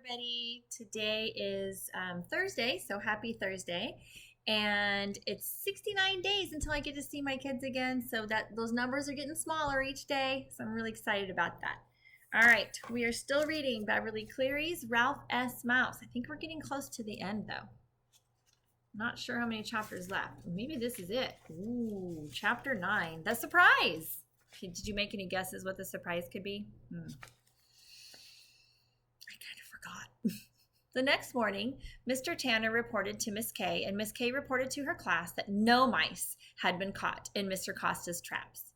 everybody. Today is Thursday, so happy Thursday. And it's 69 days until I get to see my kids again, so that those numbers are getting smaller each day. So I'm really excited about that. All right, we are still reading Beverly Cleary's Ralph S. Mouse. I think we're getting close to the end, though. Not sure how many chapters left. Maybe this is it. Ooh, chapter 9, the surprise. Did you make any guesses what the surprise could be? I kind of forgot. The next morning, Mr. Tanner reported to Miss Kay, and Miss Kay reported to her class that no mice had been caught in Mr. Costa's traps.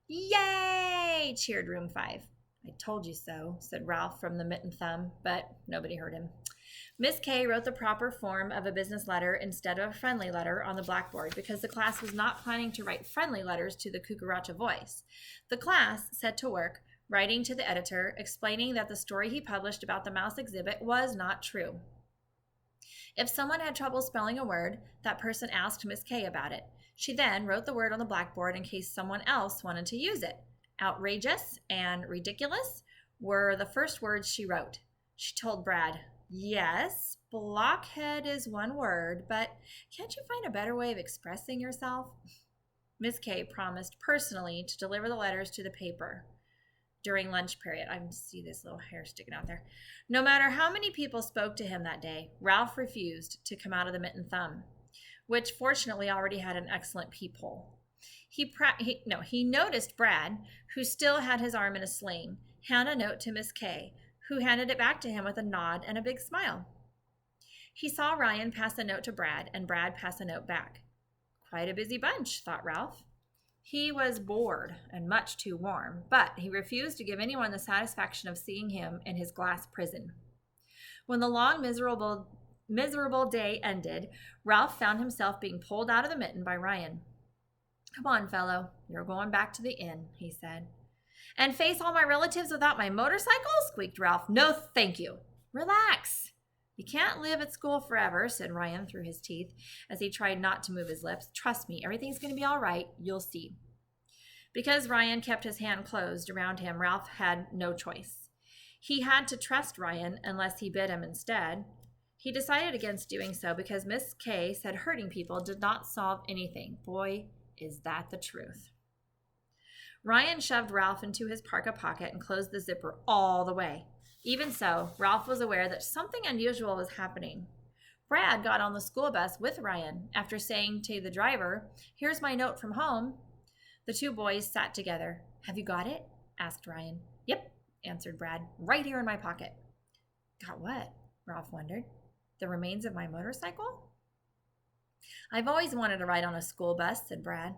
Yay! Cheered room 5. I told you so, said Ralph from the mitten thumb, but nobody heard him. Miss Kay wrote the proper form of a business letter instead of a friendly letter on the blackboard because the class was not planning to write friendly letters to the Cucaracha Voice. The class set to work writing to the editor, explaining that the story he published about the mouse exhibit was not true. If someone had trouble spelling a word, that person asked Miss Kay about it. She then wrote the word on the blackboard in case someone else wanted to use it. Outrageous and ridiculous were the first words she wrote. She told Brad, "Yes, blockhead is one word, but can't you find a better way of expressing yourself?" Miss Kay promised personally to deliver the letters to the paper during lunch period. I see this little hair sticking out there. No matter how many people spoke to him that day, Ralph refused to come out of the mitten thumb, which fortunately already had an excellent peephole. He noticed Brad, who still had his arm in a sling, hand a note to Miss Kay, who handed it back to him with a nod and a big smile. He saw Ryan pass a note to Brad, and Brad pass a note back. Quite a busy bunch, thought Ralph. He was bored and much too warm, but he refused to give anyone the satisfaction of seeing him in his glass prison. When the long, miserable day ended, Ralph found himself being pulled out of the mitten by Ryan. "Come on, fellow, you're going back to the inn," he said. "And face all my relatives without my motorcycle?" squeaked Ralph. "No, thank you." "Relax. You can't live at school forever," said Ryan through his teeth as he tried not to move his lips. "Trust me, everything's going to be all right. You'll see." Because Ryan kept his hand closed around him, Ralph had no choice. He had to trust Ryan unless he bit him instead. He decided against doing so because Miss Kay said hurting people did not solve anything. Boy, is that the truth. Ryan shoved Ralph into his parka pocket and closed the zipper all the way. Even so, Ralph was aware that something unusual was happening. Brad got on the school bus with Ryan after saying to the driver, "Here's my note from home." The two boys sat together. "Have you got it?" asked Ryan. "Yep," answered Brad. "Right here in my pocket." "Got what?" Ralph wondered. "The remains of my motorcycle?" "I've always wanted to ride on a school bus," said Brad.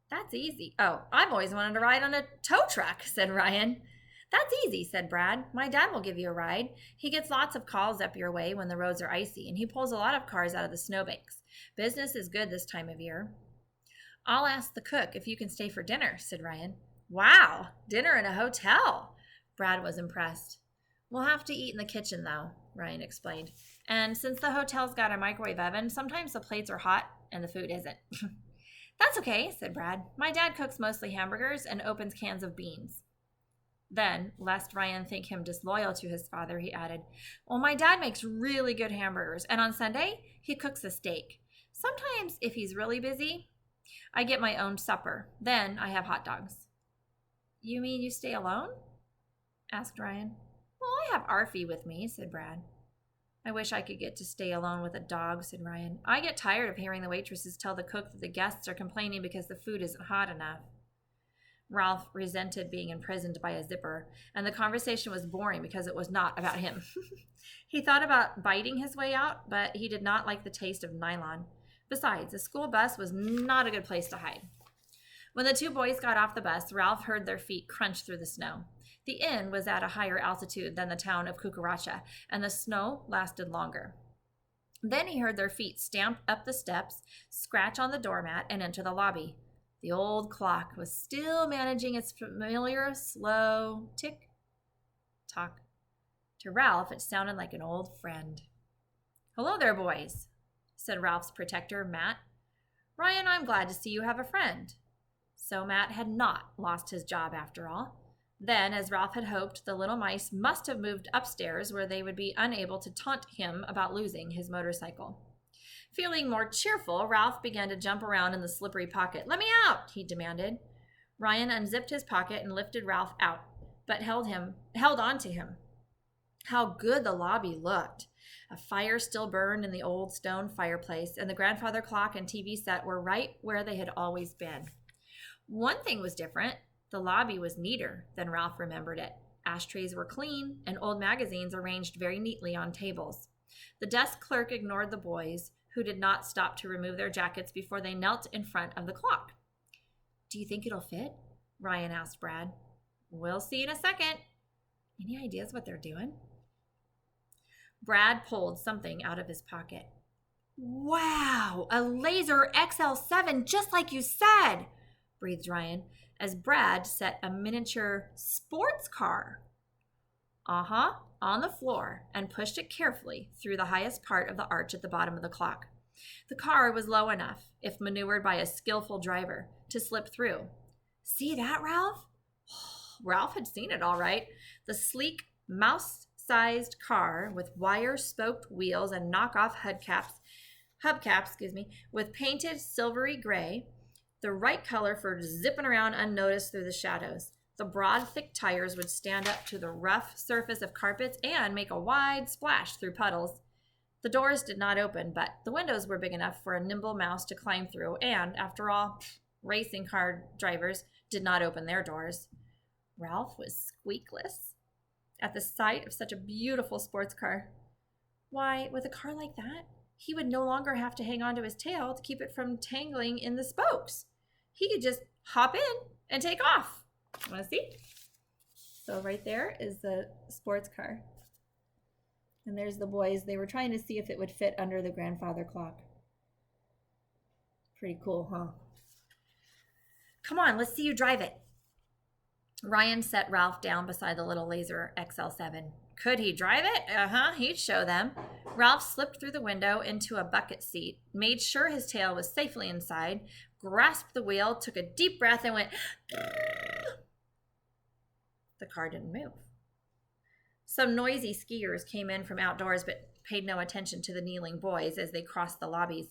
"That's easy." "Oh, I've always wanted to ride on a tow truck," said Ryan. "That's easy," said Brad. "My dad will give you a ride. He gets lots of calls up your way when the roads are icy, and he pulls a lot of cars out of the snowbanks. Business is good this time of year." "I'll ask the cook if you can stay for dinner," said Ryan. "Wow, dinner in a hotel." Brad was impressed. "We'll have to eat in the kitchen, though," Ryan explained. "And since the hotel's got a microwave oven, sometimes the plates are hot and the food isn't." "That's okay," said Brad. "My dad cooks mostly hamburgers and opens cans of beans." Then, lest Ryan think him disloyal to his father, he added, "Well, my dad makes really good hamburgers, and on Sunday, he cooks a steak. Sometimes, if he's really busy, I get my own supper. Then I have hot dogs." "You mean you stay alone?" asked Ryan. "Well, I have Arfie with me," said Brad. "I wish I could get to stay alone with a dog," said Ryan. "I get tired of hearing the waitresses tell the cook that the guests are complaining because the food isn't hot enough." Ralph resented being imprisoned by a zipper, and the conversation was boring because it was not about him. He thought about biting his way out, but he did not like the taste of nylon. Besides, a school bus was not a good place to hide. When the two boys got off the bus, Ralph heard their feet crunch through the snow. The inn was at a higher altitude than the town of Cucaracha, and the snow lasted longer. Then he heard their feet stamp up the steps, scratch on the doormat, and enter the lobby. The old clock was still managing its familiar, slow tick-tock. To Ralph, it sounded like an old friend. "Hello there, boys," said Ralph's protector, Matt. "Ryan, I'm glad to see you have a friend." So Matt had not lost his job after all. Then, as Ralph had hoped, the little mice must have moved upstairs where they would be unable to taunt him about losing his motorcycle. Feeling more cheerful, Ralph began to jump around in the slippery pocket. "Let me out," he demanded. Ryan unzipped his pocket and lifted Ralph out, but held on to him. How good the lobby looked. A fire still burned in the old stone fireplace, and the grandfather clock and TV set were right where they had always been. One thing was different. The lobby was neater than Ralph remembered it. Ashtrays were clean, and old magazines arranged very neatly on tables. The desk clerk ignored the boys, who did not stop to remove their jackets before they knelt in front of the clock. "Do you think it'll fit?" Ryan asked Brad. "We'll see in a second." Any ideas what they're doing? Brad pulled something out of his pocket. "Wow, a Laser XL7, just like you said," breathed Ryan, as Brad set a miniature sports car. On the floor, and pushed it carefully through the highest part of the arch at the bottom of the clock. The car was low enough, if maneuvered by a skillful driver, to slip through. "See that, Ralph?" Ralph had seen it all right. The sleek, mouse-sized car with wire-spoked wheels and knockoff hubcaps, with painted silvery gray, the right color for zipping around unnoticed through the shadows. The broad, thick tires would stand up to the rough surface of carpets and make a wide splash through puddles. The doors did not open, but the windows were big enough for a nimble mouse to climb through, and, after all, racing car drivers did not open their doors. Ralph was squeakless at the sight of such a beautiful sports car. Why, with a car like that, he would no longer have to hang onto his tail to keep it from tangling in the spokes. He could just hop in and take off. Want to see? So right there is the sports car. And there's the boys. They were trying to see if it would fit under the grandfather clock. Pretty cool, huh? "Come on, let's see you drive it." Ryan set Ralph down beside the little Laser XL7. Could he drive it? He'd show them. Ralph slipped through the window into a bucket seat, made sure his tail was safely inside, grasped the wheel, took a deep breath, and went... The car didn't move. Some noisy skiers came in from outdoors but paid no attention to the kneeling boys as they crossed the lobby.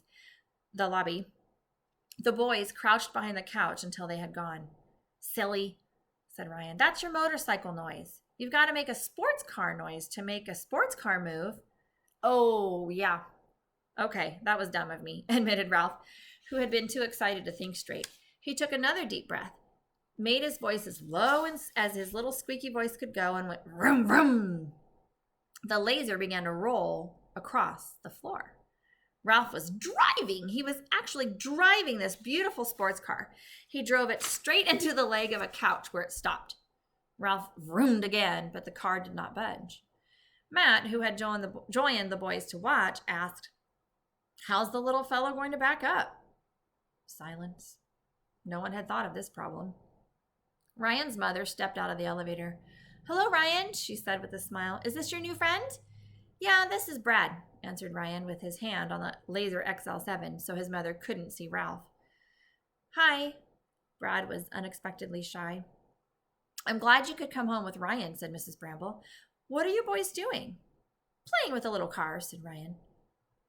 The boys crouched behind the couch until they had gone. "Silly," said Ryan. "That's your motorcycle noise. You've got to make a sports car noise to make a sports car move." "Oh, yeah. Okay, that was dumb of me," admitted Ralph, who had been too excited to think straight. He took another deep breath, made his voice as low as his little squeaky voice could go, and went vroom, vroom. The Laser began to roll across the floor. Ralph was driving. He was actually driving this beautiful sports car. He drove it straight into the leg of a couch where it stopped. Ralph vroomed again, but the car did not budge. Matt, who had joined the boys to watch, asked, "How's the little fellow going to back up?" Silence. No one had thought of this problem. Ryan's mother stepped out of the elevator. "Hello, Ryan," she said with a smile. "Is this your new friend?" "Yeah, this is Brad," answered Ryan with his hand on the Laser XL7 so his mother couldn't see Ralph. "Hi." Brad was unexpectedly shy. "I'm glad you could come home with Ryan," said Mrs. Bramble. "What are you boys doing?" "Playing with a little car," said Ryan.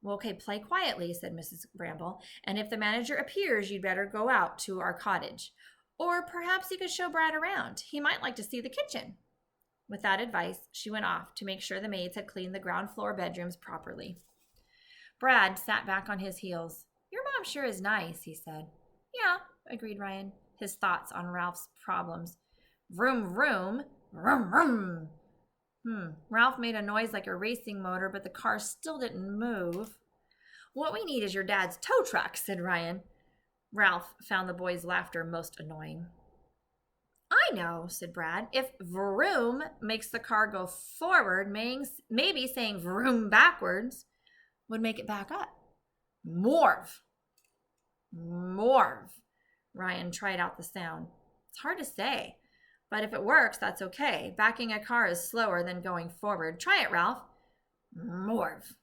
"Well, okay, play quietly," said Mrs. Bramble, "and if the manager appears, you'd better go out to our cottage. Or perhaps you could show Brad around. He might like to see the kitchen." With that advice, she went off to make sure the maids had cleaned the ground floor bedrooms properly. Brad sat back on his heels. "Your mom sure is nice," he said. "Yeah," agreed Ryan, his thoughts on Ralph's problems. Vroom, vroom, vroom, vroom. Ralph made a noise like a racing motor, but the car still didn't move. "What we need is your dad's tow truck," said Ryan. Ralph found the boys' laughter most annoying. "I know," said Brad. "If vroom makes the car go forward, maybe saying vroom backwards would make it back up." "Morv." "Morv." Ryan tried out the sound. "It's hard to say, but if it works, that's okay. Backing a car is slower than going forward. Try it, Ralph." "Morv."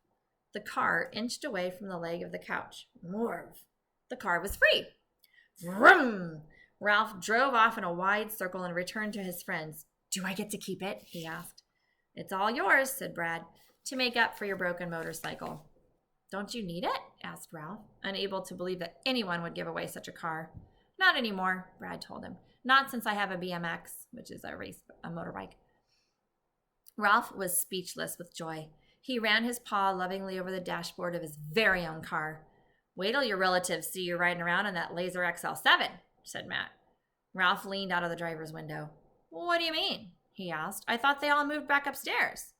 The car inched away from the leg of the couch. Morv. The car was free. Vroom! Ralph drove off in a wide circle and returned to his friends. "Do I get to keep it?" he asked. "It's all yours," said Brad, "to make up for your broken motorcycle." "Don't you need it?" asked Ralph, unable to believe that anyone would give away such a car. "Not anymore," Brad told him. "Not since I have a BMX, which is a motorbike." Ralph was speechless with joy. He ran his paw lovingly over the dashboard of his very own car. "Wait till your relatives see you riding around in that Laser XL7, said Matt. Ralph leaned out of the driver's window. "What do you mean?" he asked. "I thought they all moved back upstairs."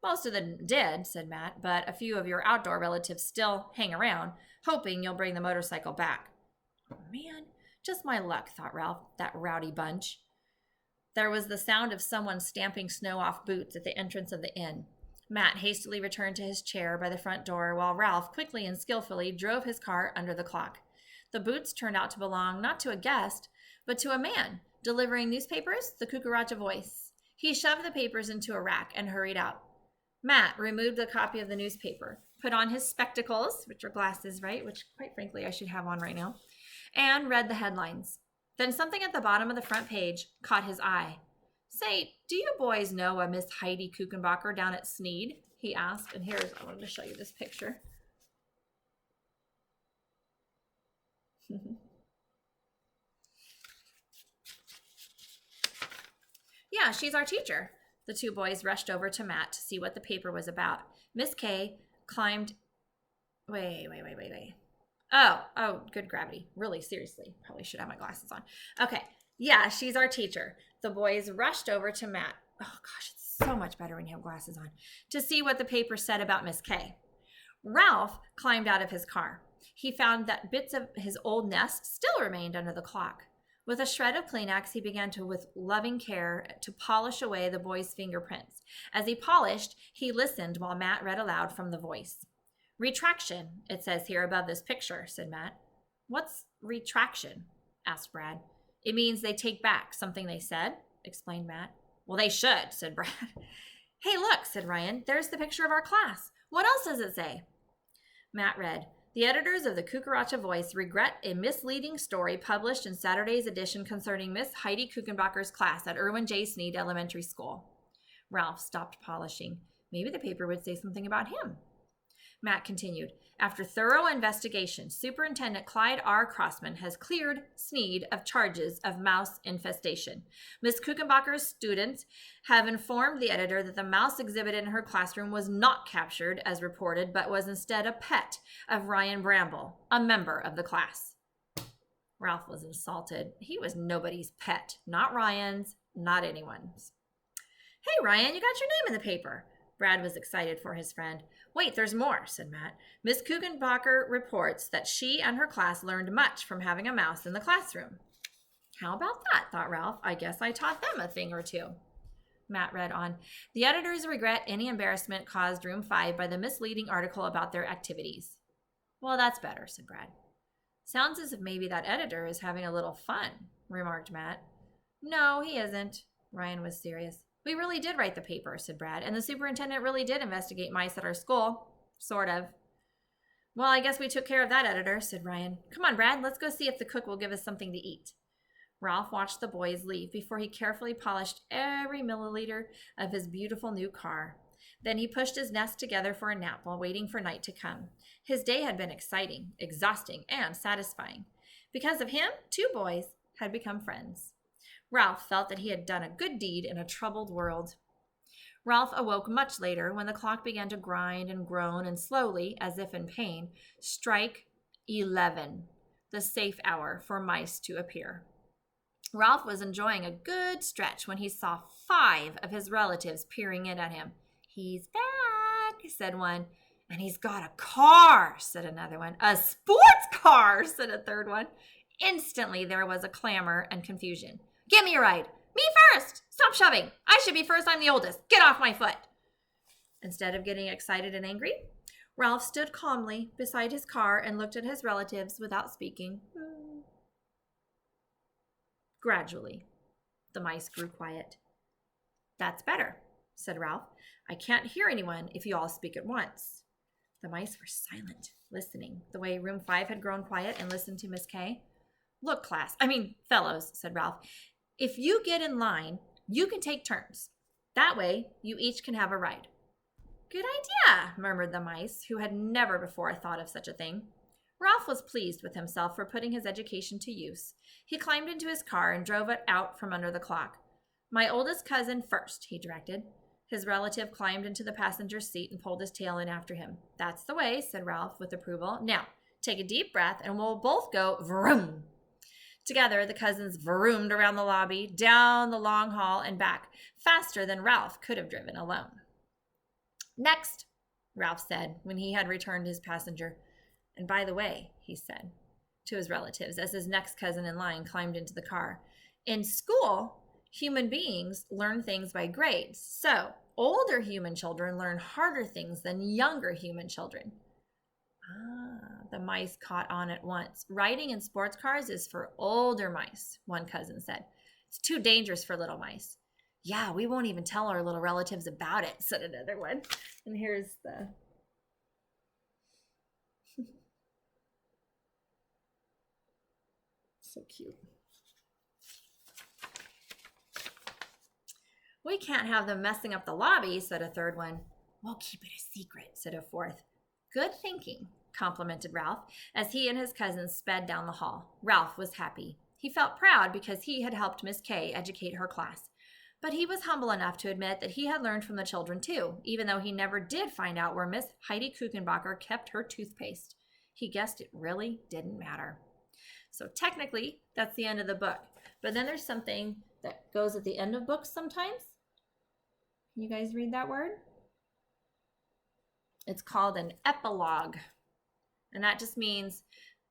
"Most of them did," said Matt, "but a few of your outdoor relatives still hang around, hoping you'll bring the motorcycle back." "Oh, man, just my luck," thought Ralph, "that rowdy bunch." There was the sound of someone stamping snow off boots at the entrance of the inn. Matt hastily returned to his chair by the front door, while Ralph quickly and skillfully drove his car under the clock. The boots turned out to belong not to a guest, but to a man delivering newspapers, the Cucaracha Voice. He shoved the papers into a rack and hurried out. Matt removed a copy of the newspaper, put on his spectacles, which are glasses, right? Which, quite frankly, I should have on right now, and read the headlines. Then something at the bottom of the front page caught his eye. "Say, do you boys know a Miss Heidi Kuchenbacher down at Sneed?" he asked. And I wanted to show you this picture. "Yeah, she's our teacher." The two boys rushed over to Matt to see what the paper was about. Miss K climbed... Wait. Oh, good gravity. Really, seriously. Probably should have my glasses on. Okay. "Yeah, she's our teacher." The boys rushed over to Matt. Oh, gosh, it's so much better when you have glasses on. To see what the paper said about Miss K. Ralph climbed out of his car. He found that bits of his old nest still remained under the clock. With a shred of Kleenex, he began with loving care to polish away the boy's fingerprints. As he polished, he listened while Matt read aloud from the Voice. "Retraction, it says here above this picture," said Matt. "What's retraction?" asked Brad. "It means they take back something they said," explained Matt. "Well, they should," said Brad. "Hey, look," said Ryan. "There's the picture of our class. What else does it say?" Matt read, "The editors of the Cucaracha Voice regret a misleading story published in Saturday's edition concerning Miss Heidi Kuchenbacher's class at Irwin J. Sneed Elementary School." Ralph stopped polishing. Maybe the paper would say something about him. Matt continued, "After thorough investigation, Superintendent Clyde R. Crossman has cleared Sneed of charges of mouse infestation. Miss Kuchenbacher's students have informed the editor that the mouse exhibited in her classroom was not captured as reported, but was instead a pet of Ryan Bramble, a member of the class." Ralph was insulted. He was nobody's pet. Not Ryan's, not anyone's. "Hey, Ryan, you got your name in the paper." Brad was excited for his friend. "Wait, there's more," said Matt. "Miss Kuchenbacher reports that she and her class learned much from having a mouse in the classroom." "How about that?" thought Ralph. "I guess I taught them a thing or two." Matt read on. "The editors regret any embarrassment caused Room 5 by the misleading article about their activities." "Well, that's better," said Brad. "Sounds as if maybe that editor is having a little fun," remarked Matt. "No, he isn't." Ryan was serious. "We really did write the paper," said Brad, "and the superintendent really did investigate mice at our school. Sort of." "Well, I guess we took care of that editor," said Ryan. "Come on, Brad, let's go see if the cook will give us something to eat." Ralph watched the boys leave before he carefully polished every milliliter of his beautiful new car. Then he pushed his nest together for a nap while waiting for night to come. His day had been exciting, exhausting, and satisfying. Because of him, two boys had become friends. Ralph felt that he had done a good deed in a troubled world. Ralph awoke much later when the clock began to grind and groan and slowly, as if in pain, strike 11, the safe hour for mice to appear. Ralph was enjoying a good stretch when he saw 5 of his relatives peering in at him. "He's back," said one. "And he's got a car," said another one. "A sports car," said a third one. Instantly, there was a clamor and confusion. "Give me a ride." "Me first." "Stop shoving." "I should be first. I'm the oldest. Get off my foot." Instead of getting excited and angry, Ralph stood calmly beside his car and looked at his relatives without speaking. Gradually, the mice grew quiet. "That's better," said Ralph. "I can't hear anyone if you all speak at once." The mice were silent, listening, the way Room 5 had grown quiet and listened to Miss K. Look, fellows, said Ralph. If you get in line, you can take turns. That way, you each can have a ride. Good idea, murmured the mice, who had never before thought of such a thing. Ralph was pleased with himself for putting his education to use. He climbed into his car and drove it out from under the clock. My oldest cousin first, he directed. His relative climbed into the passenger seat and pulled his tail in after him. That's the way, said Ralph with approval. Now, take a deep breath and we'll both go vroom. Together, the cousins vroomed around the lobby, down the long hall, and back, faster than Ralph could have driven alone. Next, Ralph said, when he had returned his passenger. And by the way, he said to his relatives, as his next cousin in line climbed into the car, in school, human beings learn things by grades. So, older human children learn harder things than younger human children. The mice caught on at once. Riding in sports cars is for older mice, one cousin said. It's too dangerous for little mice. Yeah, we won't even tell our little relatives about it, said another one. And here's the... So cute. We can't have them messing up the lobby, said a third one. We'll keep it a secret, said a fourth. Good thinking, complimented Ralph, as he and his cousins sped down the hall. Ralph was happy. He felt proud because he had helped Miss Kay educate her class. But he was humble enough to admit that he had learned from the children too, even though he never did find out where Miss Heidi Kuchenbacher kept her toothpaste. He guessed it really didn't matter. So technically, that's the end of the book. But then there's something that goes at the end of books sometimes. Can you guys read that word? It's called an epilogue. And that just means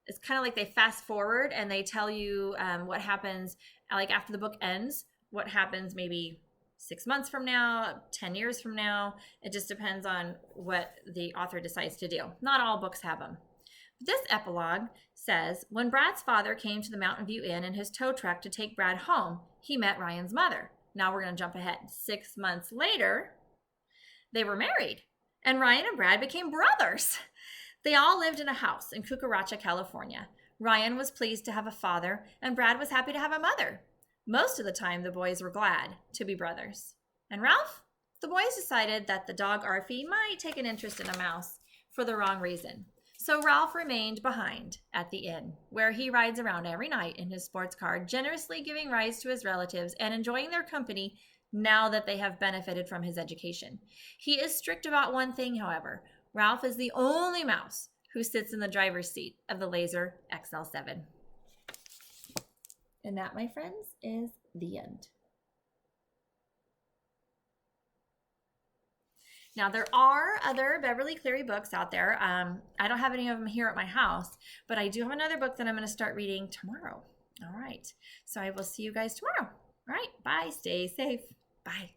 it's kind of like they fast forward and they tell you what happens, like after the book ends, what happens maybe 6 months from now, 10 years from now. It just depends on what the author decides to do. Not all books have them. This epilogue says, when Brad's father came to the Mountain View Inn in his tow truck to take Brad home, he met Ryan's mother. Now we're going to jump ahead. 6 months later, they were married, and Ryan and Brad became brothers. They all lived in a house in Cucaracha, California. Ryan was pleased to have a father, and Brad was happy to have a mother. Most of the time, the boys were glad to be brothers. And Ralph? The boys decided that the dog Arfie might take an interest in a mouse for the wrong reason. So Ralph remained behind at the inn, where he rides around every night in his sports car, generously giving rides to his relatives and enjoying their company now that they have benefited from his education. He is strict about one thing, however. Ralph is the only mouse who sits in the driver's seat of the Laser XL7. And that, my friends, is the end. Now, there are other Beverly Cleary books out there. I don't have any of them here at my house, but I do have another book that I'm going to start reading tomorrow. All right. So I will see you guys tomorrow. All right. Bye. Stay safe. Bye.